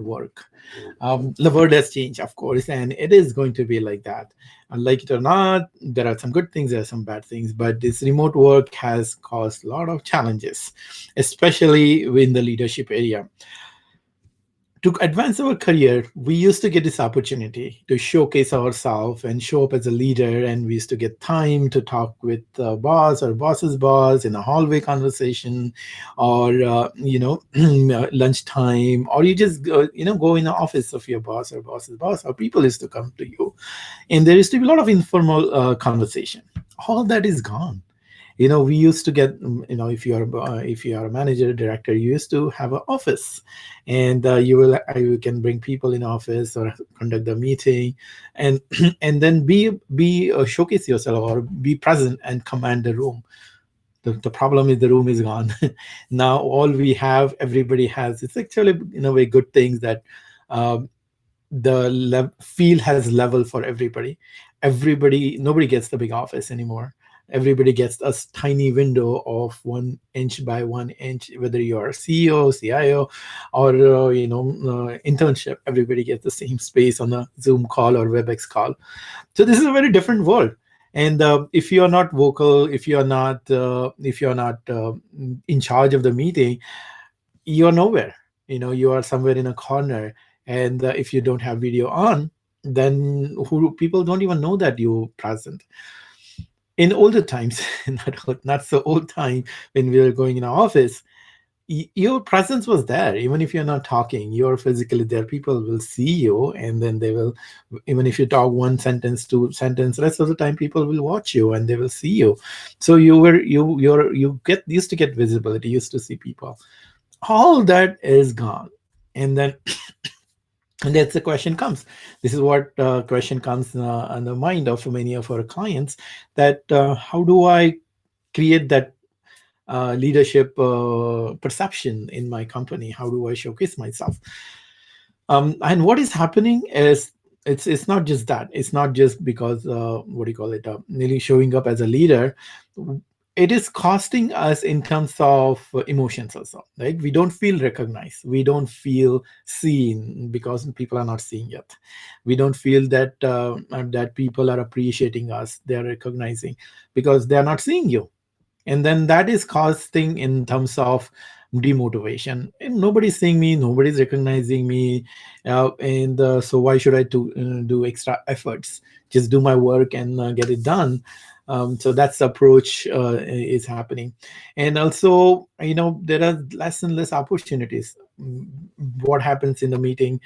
work. The world has changed, of course, and it is going to be like that. And like it or not, there are some good things, there are some bad things, but this remote work has caused a lot of challenges, especially in the leadership area. To advance our career, we used to get this opportunity to showcase ourselves and show up as a leader. And we used to get time to talk with the boss or boss's boss in a hallway conversation, or lunchtime, or you just go in the office of your boss or boss's boss, or people used to come to you, and there used to be a lot of informal conversation. All that is gone. We used to get, if you are a manager, director, you used to have an office, and you can bring people in office or conduct the meeting, and and then be showcase yourself or be present and command the room. The problem is the room is gone. Now all we have, everybody has, it's actually in a way good things that uh, the field has level for everybody. Nobody gets the big office anymore. Everybody gets a tiny window of 1 inch by 1 inch, whether you're a CEO, CIO, or internship. Everybody gets the same space on a Zoom call or WebEx call. So this is a very different world. And if you are not vocal, if you are not in charge of the meeting, you are nowhere. You are somewhere in a corner. And if you don't have video on, then people don't even know that you're present. In older times, not so old time, when we were going in our office, your presence was there. Even if you're not talking, you're physically there. People will see you, and then they will, even if you talk one sentence, two sentence, rest of the time people will watch you and they will see you. So you get used to get visibility, used to see people. All that is gone. And then and that's the question comes. This is what question comes on the mind of many of our clients, that how do I create that leadership perception in my company? How do I showcase myself? And what is happening is, it's not just that. It's not just because what do you call it? Nearly showing up as a leader. It is costing us in terms of emotions also. Right? We don't feel recognized. We don't feel seen because people are not seeing yet. We don't feel that people are appreciating us. They are recognizing because they are not seeing you, and then that is costing in terms of demotivation. And nobody's seeing me, nobody's recognizing me, and so why should I do extra efforts? Just do my work and get it done. So that's the approach is happening. And also, there are less and less opportunities. What happens in the meeting,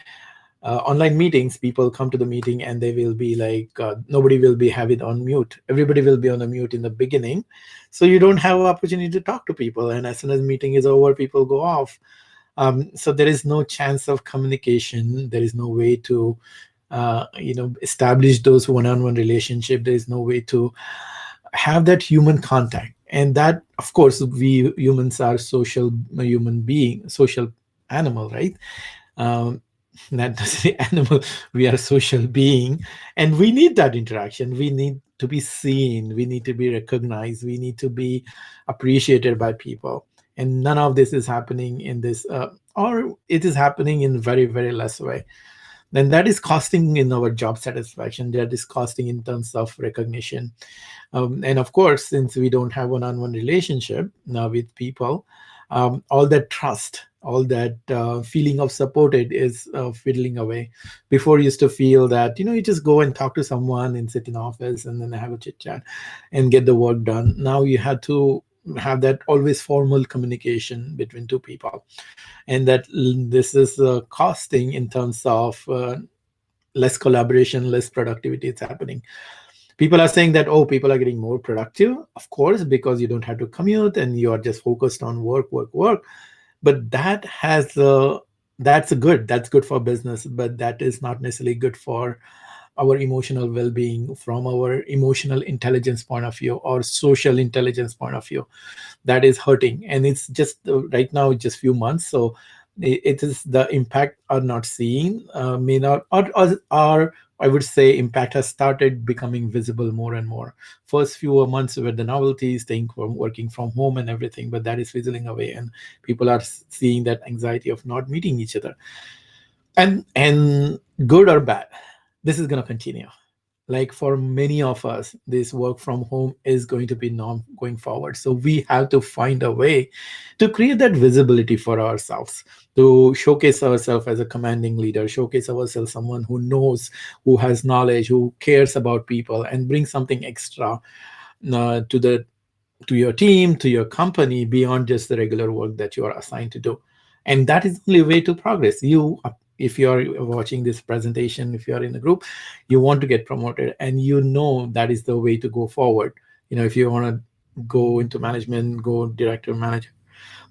online meetings, people come to the meeting and they will be like, nobody will be have it on mute. Everybody will be on a mute in the beginning, so you don't have an opportunity to talk to people. And as soon as meeting is over, people go off. So there is no chance of communication. There is no way to establish those one-on-one relationship. There is no way to have that human contact. And that, of course, we humans are social human being, social animal, right? um, not necessarily animal. We are a social being, and we need that interaction. We need to be seen, we need to be recognized, we need to be appreciated by people. And none of this is happening in this, or it is happening in very, very less way. Then that is costing in our job satisfaction. That is costing in terms of recognition. And of course, since we don't have one-on-one relationship now with people, all that trust, all that feeling of supported is fiddling away. Before, you used to feel that you just go and talk to someone and sit in office and then have a chit chat and get the work done. Now you had to have that always formal communication between two people, and that this is costing in terms of less collaboration, less productivity. It's happening. People are saying that, oh, people are getting more productive, of course, because you don't have to commute and you are just focused on work, work, work. But that's good for business, but that is not necessarily good for our emotional well-being, from our emotional intelligence point of view or social intelligence point of view. That is hurting, and it's just right now, it's just few months. So it is the impact are not seen, may not, or I would say impact has started becoming visible more and more. First few months were the novelties, thing from working from home and everything, but that is fizzling away, and people are seeing that anxiety of not meeting each other. And good or bad, this is going to continue. Like for many of us, this work from home is going to be norm going forward, so we have to find a way to create that visibility for ourselves, to showcase ourselves as a commanding leader, showcase ourselves someone who knows, who has knowledge, who cares about people, and bring something extra to the to your team, to your company, beyond just the regular work that you are assigned to do. And that is the only way to progress. If you are watching this presentation, if you are in a group, you want to get promoted, and you know that is the way to go forward. If you want to go into management, go director, manager,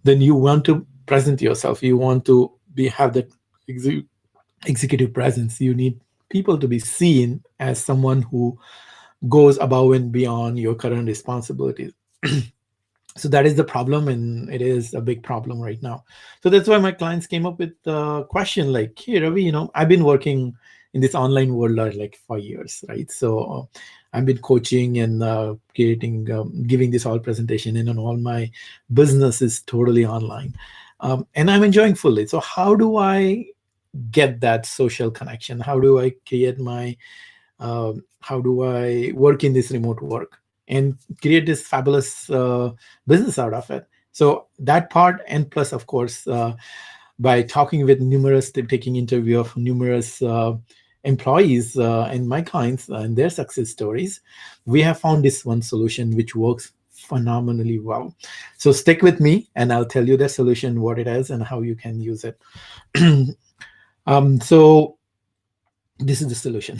then you want to present yourself. You want to have that exe- executive presence. You need people to be seen as someone who goes above and beyond your current responsibilities. So that is the problem, and it is a big problem right now. So that's why my clients came up with the question like, hey Ravi, I've been working in this online world like 5 years, right? So I've been coaching and creating, giving this all presentation, and all my business is totally online, and I'm enjoying fully. So how do I get that social connection? How do I create my how do I work in this remote work and create this fabulous business out of it? So that part, and plus, of course, by talking with taking interview of numerous employees and my clients and their success stories, we have found this one solution which works phenomenally well. So stick with me, and I'll tell you the solution, what it is, and how you can use it. So this is the solution.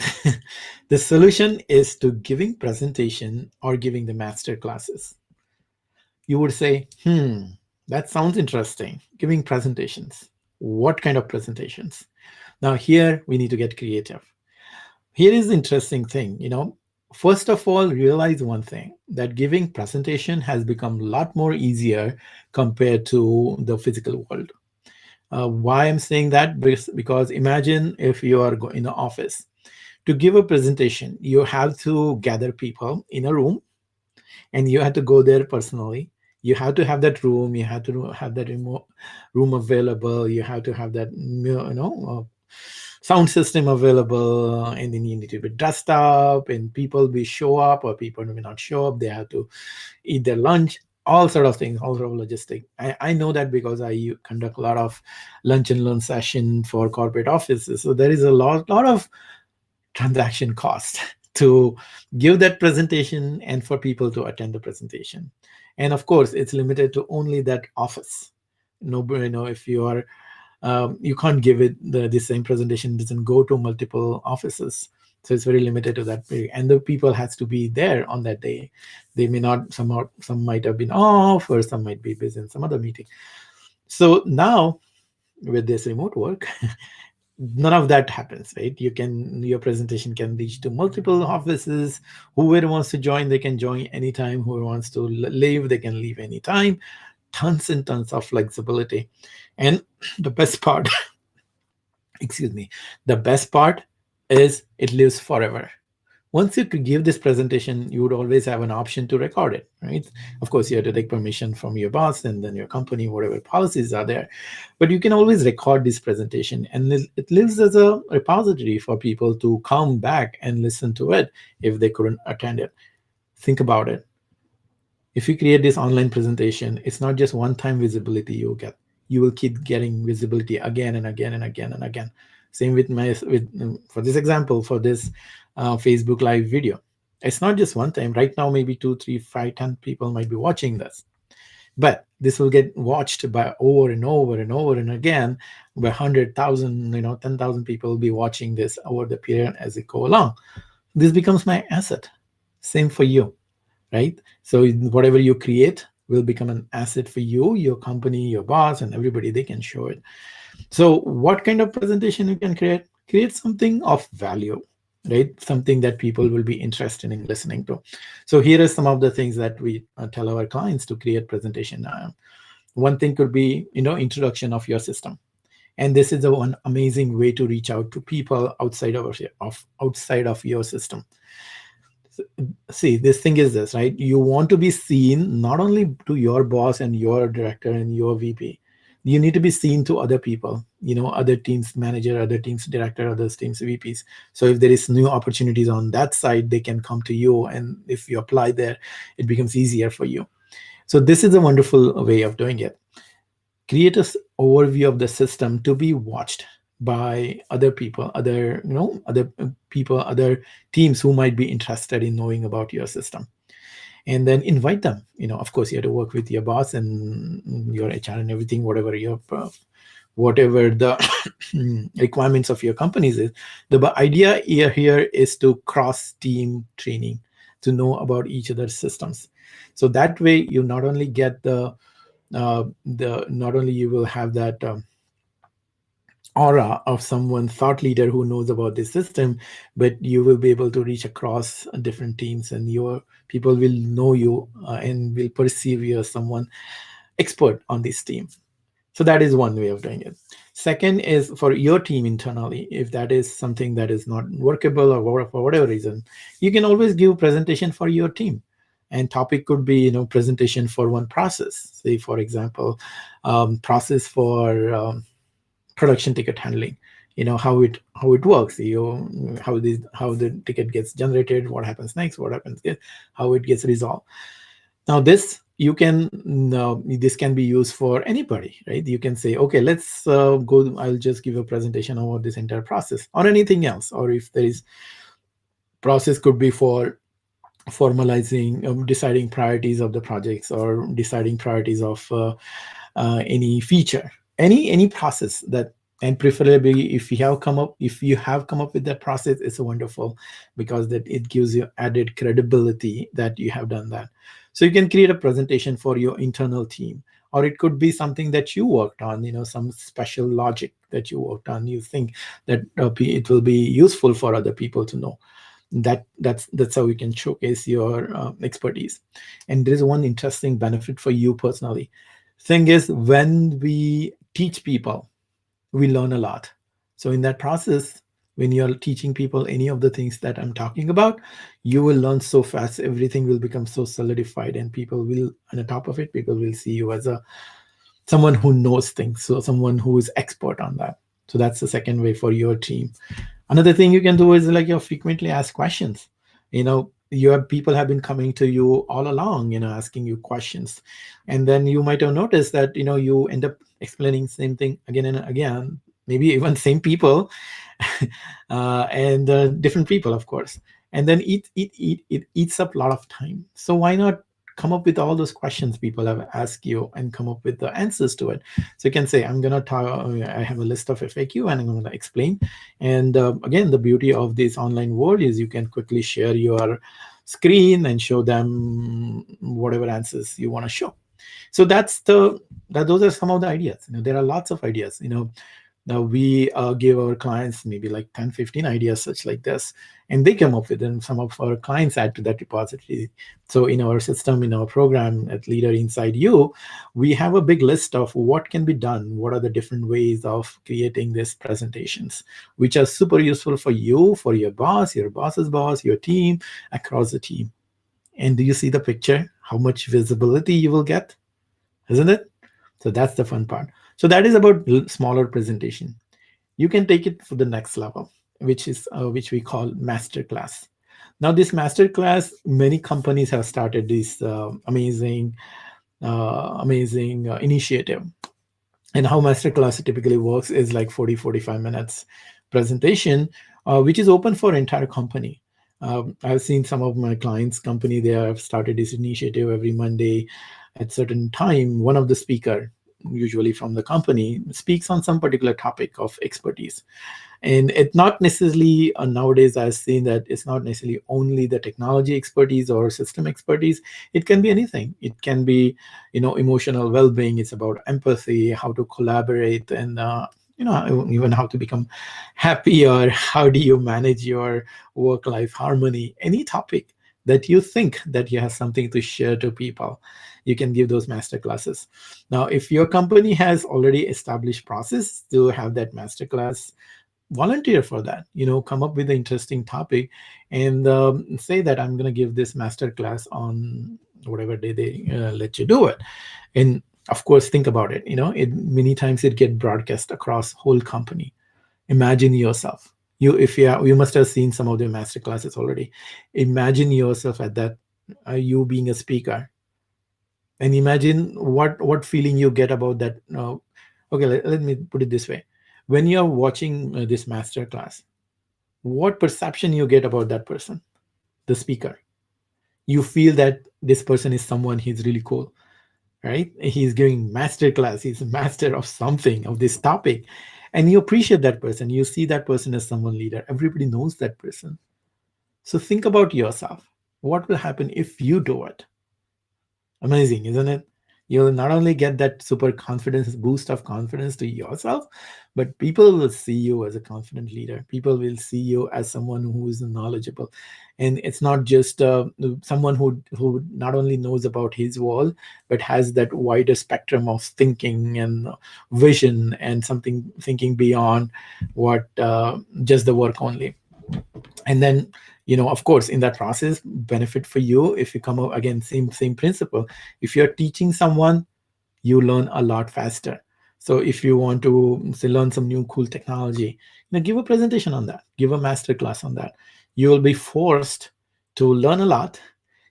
The solution is to giving presentation or giving the master classes. You would say, that sounds interesting, giving presentations. What kind of presentations? Now here we need to get creative. Here is the interesting thing. First of all, realize one thing, that giving presentation has become a lot more easier compared to the physical world. Why I'm saying that? Because imagine if you are in the office. To give a presentation, you have to gather people in a room, and you have to go there personally. You have to have that room. You have to have that remote room available. You have to have that sound system available, and then you need to be dressed up, and people will show up or people may not show up. They have to eat their lunch, all sort of things, all sort of logistic. I know that because I conduct a lot of lunch and learn session for corporate offices. So there is a lot of transaction cost to give that presentation and for people to attend the presentation. And of course, it's limited to only that office. No, if you are, you can't give it the same presentation doesn't go to multiple offices. So it's very limited to that period. And the people has to be there on that day. They may not, some might have been off, or some might be busy in some other meeting. So now with this remote work, none of that happens, right? Your presentation can reach to multiple offices. Whoever wants to join, they can join anytime. Whoever wants to leave, they can leave anytime. Tons and tons of flexibility. And the best part, excuse me, the best part is it lives forever. Once you give this presentation, you would always have an option to record it, right? Of course, you have to take permission from your boss and then your company, whatever policies are there. But you can always record this presentation, and it lives as a repository for people to come back and listen to it if they couldn't attend it. Think about it. If you create this online presentation, it's not just one time visibility you get. You will keep getting visibility again and again and again and again. Same with for this example, for this Facebook live video. It's not just one time. Right now, maybe 2, 3, 5, 10 people might be watching this, but this will get watched by over and over and over and again by 100,000, 10,000 people will be watching this over the period as it go along. This becomes my asset. Same for you, right? So whatever you create will become an asset for you, your company, your boss, and everybody. They can show it. So what kind of presentation you can create? Create something of value, right? Something that people will be interested in listening to. So here are some of the things that we tell our clients to create presentation. One thing could be, introduction of your system. And this is the one amazing way to reach out to people outside of your system. See, this thing is this, right? You want to be seen not only to your boss and your director and your VP, You need to be seen to other people, other teams manager, other teams director, other teams VPs. So if there is new opportunities on that side, they can come to you, and if you apply there, it becomes easier for you. So this is a wonderful way of doing it. Create a overview of the system to be watched by other people, other people, other teams who might be interested in knowing about your system. And then invite them. Of course, you have to work with your boss and your HR and everything, whatever the requirements of your companies is. The idea here is to cross team training, to know about each other's systems. So that way you not only get the not only you will have that aura of someone thought leader who knows about the system, but you will be able to reach across different teams, and your people will know you and will perceive you as someone expert on this team. So that is one way of doing it. Second is for your team internally. If that is something that is not workable or for whatever reason, you can always give a presentation for your team. And topic could be, presentation for one process. Say, for example, process for production ticket handling. How it works. How the ticket gets generated, what happens next, what happens, how it gets resolved. Now this can be used for anybody, right? You can say, okay, let's go. I'll just give a presentation about this entire process or anything else. Or if there is process, could be for formalizing, deciding priorities of the projects, or deciding priorities of any feature, any process that. And preferably, if you have come up with that process, it's wonderful, because that it gives you added credibility that you have done that. So you can create a presentation for your internal team, or it could be something that you worked on, some special logic that you worked on. You think that it will be useful for other people to know. That's how you can showcase your expertise. And there is one interesting benefit for you personally. Thing is, when we teach people, we learn a lot. So in that process, when you're teaching people any of the things that I'm talking about, you will learn so fast. Everything will become so solidified, and people will, on the top of it, people will see you as a someone who knows things, so someone who is expert on that. So that's the second way for your team. Another thing you can do is like your frequently asked questions. Your people have been coming to you all along, asking you questions, and then you might have noticed that you end up explaining same thing again and again, maybe even same people, and different people, of course. And then it eats up a lot of time. So why not come up with all those questions people have asked you and come up with the answers to it? So you can say, I'm going to talk, I have a list of FAQ and I'm going to explain. And again, the beauty of this online world is you can quickly share your screen and show them whatever answers you want to show. So those are some of the ideas. There are lots of ideas. Now we give our clients maybe like 10, 15 ideas such like this, and they come up with them. Some of our clients add to that repository. So in our system, in our program at Leader Inside You, we have a big list of what can be done. What are the different ways of creating these presentations, which are super useful for you, for your boss, your boss's boss, your team, across the team. And do you see the picture? How much visibility you will get, isn't it? So that's the fun part. So that is about smaller presentation. You can take it for the next level, which we call masterclass. Now, this masterclass, many companies have started this amazing initiative. And how masterclass typically works is like 40-45 minutes presentation, which is open for entire company. I've seen some of my clients' company, they have started this initiative every Monday at certain time. One of the speaker, usually from the company, speaks on some particular topic of expertise. And it's not necessarily, nowadays I've seen that it's not necessarily only the technology expertise or system expertise. It can be anything. It can be emotional well-being. It's about empathy, how to collaborate, and even how to become happy, or how do you manage your work-life harmony. Any topic that you think that you have something to share to people, you can give those master classes. Now, if your company has already established process to have that master class, volunteer for that. Come up with an interesting topic, and say that I'm going to give this master class on whatever day they let you do it. And Of course, think about it. It many times it get broadcast across whole company. Imagine yourself. You must have seen some of the master classes already. Imagine yourself at that, you being a speaker, and imagine what feeling you get about that. Okay, let me put it this way. When you're watching this master class, what perception you get about that person, the speaker? You feel that this person is someone, he's really cool, right? He's giving master class, he's a master of something, of this topic, and you appreciate that person. You see that person as someone leader. Everybody knows that person. So think about yourself. What will happen if you do it? Amazing, isn't it? You'll not only get that super confidence, boost of confidence to yourself, but people will see you as a confident leader. People will see you as someone who is knowledgeable. And it's not just someone who not only knows about his world, but has that wider spectrum of thinking and vision, and something thinking beyond what just the work only. And then, of course, in that process, benefit for you if you come up again, same principle. If you're teaching someone, you learn a lot faster. So if you want to say learn some new cool technology, give a presentation on that, give a master class on that. You will be forced to learn a lot.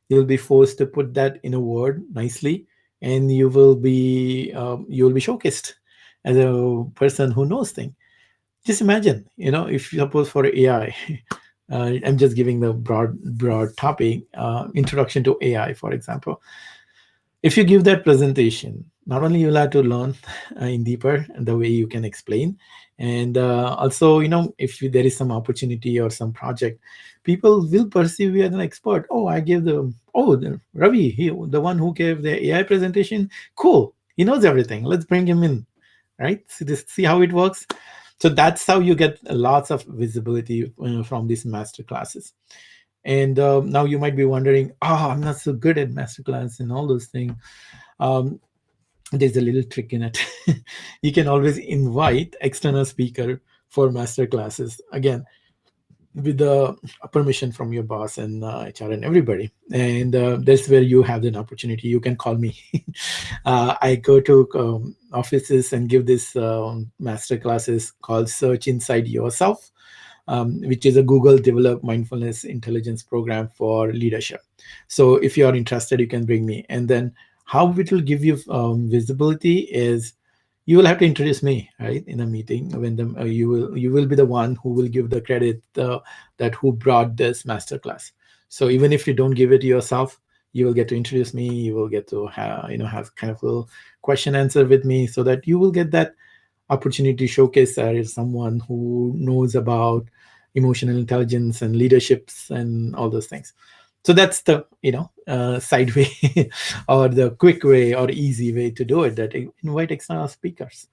You'll be forced to put that in a word nicely, and you will be showcased as a person who knows things. Just imagine, if suppose for AI, I'm just giving the broad topic, introduction to AI, for example. If you give that presentation, not only you'll have to learn in deeper the way you can explain, and also, if there is some opportunity or some project, people will perceive you as an expert. Oh, I gave the Ravi, the one who gave the AI presentation. Cool, he knows everything. Let's bring him in, right? See how it works. So that's how you get lots of visibility from these master classes. And now you might be wondering, oh, I'm not so good at masterclass and all those things. um, there's a little trick in it. You can always invite external speaker for master classes, again, with the permission from your boss and HR and everybody. And that's where you have an opportunity. You can call me. I go to offices and give this master classes called Search Inside Yourself, which is a Google developed mindfulness intelligence program for leadership. So if you are interested, you can bring me. And then how it will give you visibility is, you will have to introduce me, right, in a meeting. When you will be the one who will give the credit, that who brought this masterclass. So even if you don't give it yourself, you will get to introduce me. You will get to have kind of a little question answer with me, so that you will get that opportunity to showcase that is someone who knows about emotional intelligence and leaderships and all those things. So that's the side way or the quick way or easy way to do it, that invite external speakers,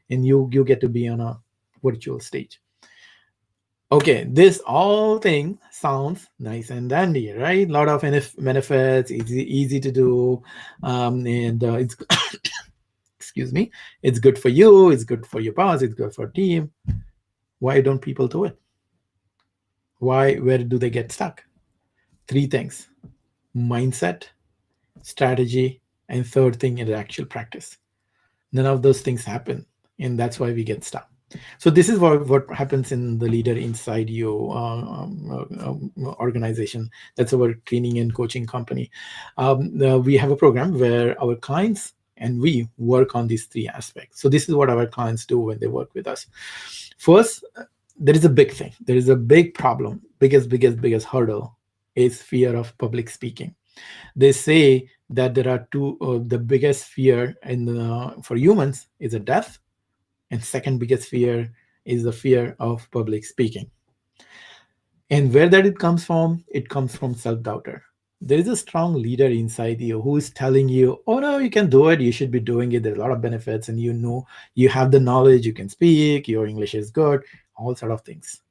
and you get to be on a virtual stage. Okay, this all thing sounds nice and dandy, right? A lot of benefits, easy to do, and it's excuse me, it's good for you, it's good for your boss, it's good for team. Why don't people do it? Where do they get stuck? Three things: mindset, strategy, and third thing is actual practice. None of those things happen, and that's why we get stuck. So this is what happens in the leader inside you organization. That's our training and coaching company. We have a program where our clients and we work on these three aspects. So this is what our clients do when they work with us. First, there is a big thing. There is a big problem. Biggest hurdle is fear of public speaking. They say that there are two. The biggest fear for humans is a death, and second biggest fear is the fear of public speaking. And where that it comes from? It comes from self-doubter. There is a strong leader inside you who is telling you, oh no, you can do it, you should be doing it, there's a lot of benefits, and you have the knowledge, you can speak, your English is good, all sort of things.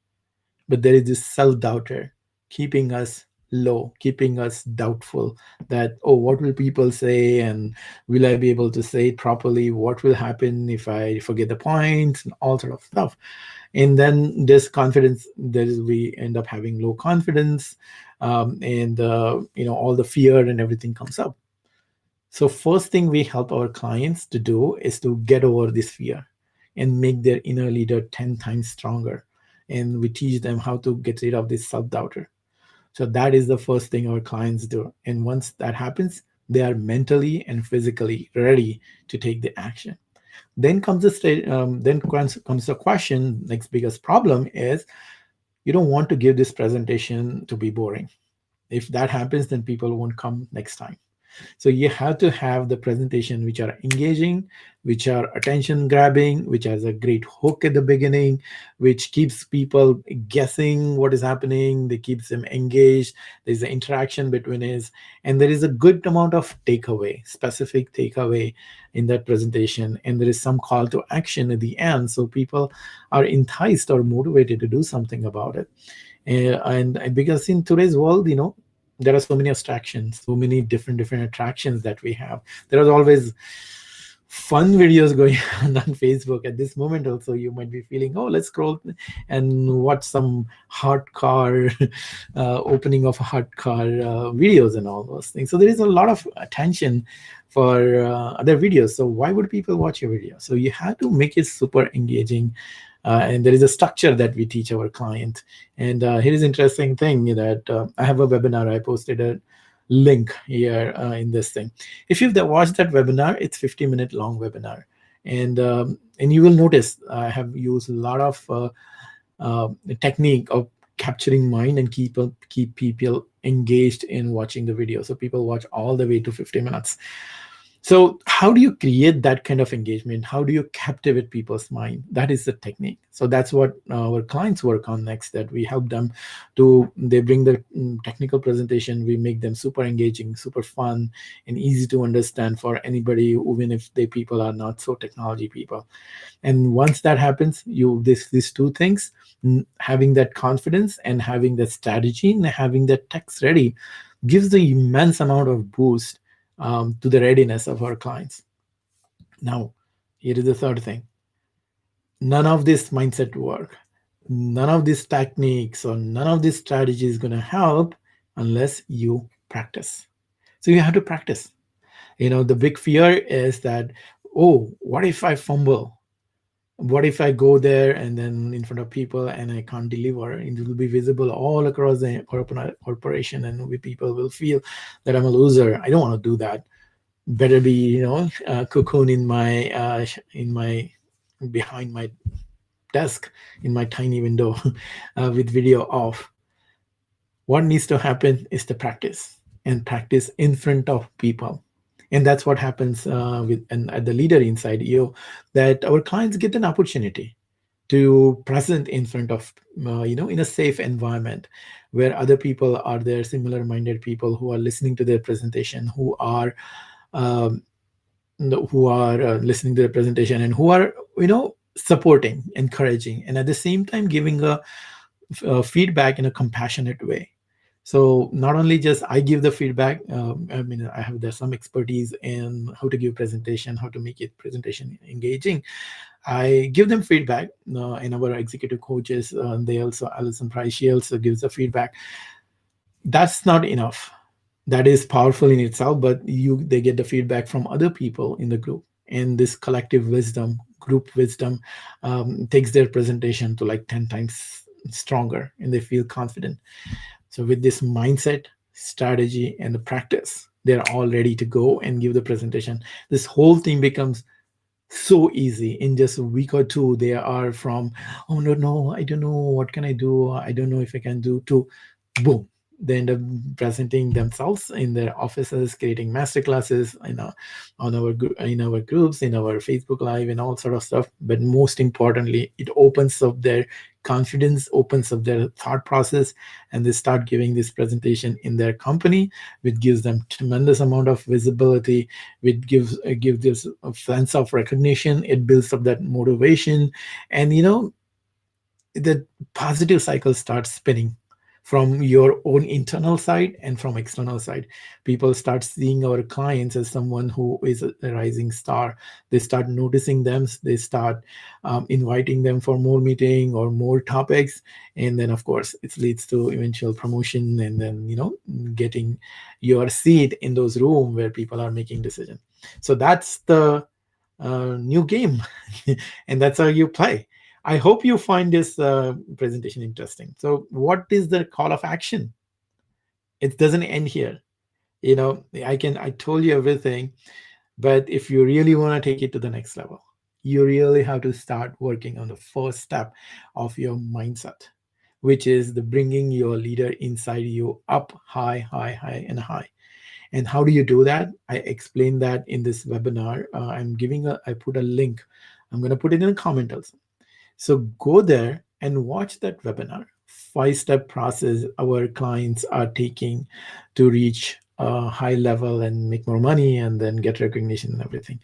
But there is this self-doubter keeping us low, keeping us doubtful, that, oh, what will people say, and will I be able to say it properly, what will happen if I forget the points, and all sort of stuff. And then this confidence, we end up having low confidence, and all the fear and everything comes up. So first thing we help our clients to do is to get over this fear and make their inner leader 10 times stronger. And we teach them how to get rid of this self-doubter. So that is the first thing our clients do. And once that happens, they are mentally and physically ready to take the action. Then comes the comes the question. Next biggest problem is you don't want to give this presentation to be boring. If that happens, then people won't come next time. So you have to have the presentation which are engaging, which are attention grabbing, which has a great hook at the beginning, which keeps people guessing what is happening. They keeps them engaged. There's an interaction between us, and there is a good amount of takeaway, specific takeaway in that presentation, and there is some call to action at the end, so people are enticed or motivated to do something about it. And because in today's world, there are so many abstractions, so many different attractions that we have. There are always fun videos going on Facebook at this moment. Also, you might be feeling, oh, let's scroll and watch some hot car opening of hot car videos and all those things. So there is a lot of attention for other videos. So why would people watch your video? So you have to make it super engaging. And there is a structure that we teach our client. And here is interesting thing that I have a webinar. I posted a link here in this thing. If you've watched that webinar, it's 50-minute long webinar, and you will notice I have used a lot of technique of capturing mind and keep people engaged in watching the video. So people watch all the way to 50 minutes. So how do you create that kind of engagement? How do you captivate people's mind? That is the technique. So that's what our clients work on next, that we help them to, they bring the technical presentation, we make them super engaging, super fun, and easy to understand for anybody, even if they people are not so technology people. And once that happens, these two things, having that confidence and having that strategy and having that text ready, gives the immense amount of boost to the readiness of our clients. Now, here is the third thing. None of this mindset work, none of these techniques or none of this strategy is going to help unless you practice. So you have to practice. The big fear is that, oh, what if I fumble? What if I go there and then in front of people and I can't deliver? It will be visible all across the corporation, and people will feel that I'm a loser. I don't want to do that. Better be, cocoon in my behind my desk in my tiny window with video off. What needs to happen is the practice, and practice in front of people. And that's what happens with and at the leader inside you, that our clients get an opportunity to present in front of in a safe environment where other people are there, similar minded people who are listening to their presentation, um, who are listening to the presentation, and who are supporting, encouraging, and at the same time giving feedback in a compassionate way. So not only just I give the feedback, I mean, I have there's some expertise in how to give presentation, how to make it presentation engaging. I give them feedback, and our executive coaches, they also, Alison Price, she also gives the feedback. That's not enough. That is powerful in itself, but they get the feedback from other people in the group, and this collective wisdom, group wisdom, takes their presentation to like 10 times stronger, and they feel confident. So with this mindset, strategy, and the practice, they're all ready to go and give the presentation. This whole thing becomes so easy. In just a week or two, they are from, oh no, I don't know, what can I do, I don't know if I can do, to boom, they end up presenting themselves in their offices, creating master classes, in our groups, in our Facebook live, and all sort of stuff. But most importantly, it opens up their confidence, opens up their thought process, and they start giving this presentation in their company, which gives them tremendous amount of visibility, which gives this a sense of recognition. It builds up that motivation, and the positive cycle starts spinning. from your own internal side and from external side. People start seeing our clients as someone who is a rising star. They start noticing them. They start inviting them for more meeting or more topics, and then of course it leads to eventual promotion, and then getting your seat in those room where people are making decisions. So that's the new game, and that's how you play. I hope you find this presentation interesting. So, what is the call of action? It doesn't end here. I told you everything, but if you really want to take it to the next level, you really have to start working on the first step of your mindset, which is the bringing your leader inside you up high, high, high, and high. And how do you do that? I explained that in this webinar. I put a link. I'm going to put it in a comment also. So go there and watch that webinar. 5-step process our clients are taking to reach a high level and make more money and then get recognition and everything.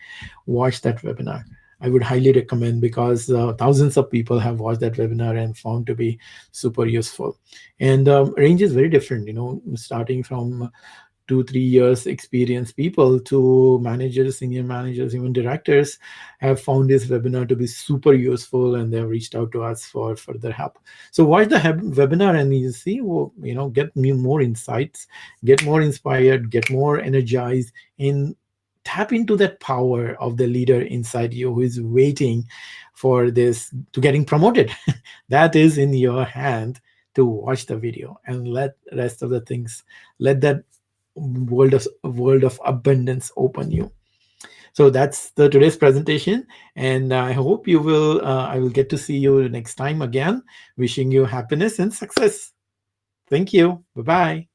Watch that webinar. I would highly recommend, because thousands of people have watched that webinar and found to be super useful. And range is very different, starting from 2-3 years experienced people to managers, senior managers, even directors have found this webinar to be super useful, and they have reached out to us for further help. So watch the webinar and you see, well, get me more insights, get more inspired, get more energized, and tap into that power of the leader inside you who is waiting for this to getting promoted. That is in your hand to watch the video and let rest of the things, let that world of abundance open you. So that's the today's presentation, and I hope you will I will get to see you next time again. Wishing you happiness and success. Thank you. Bye bye.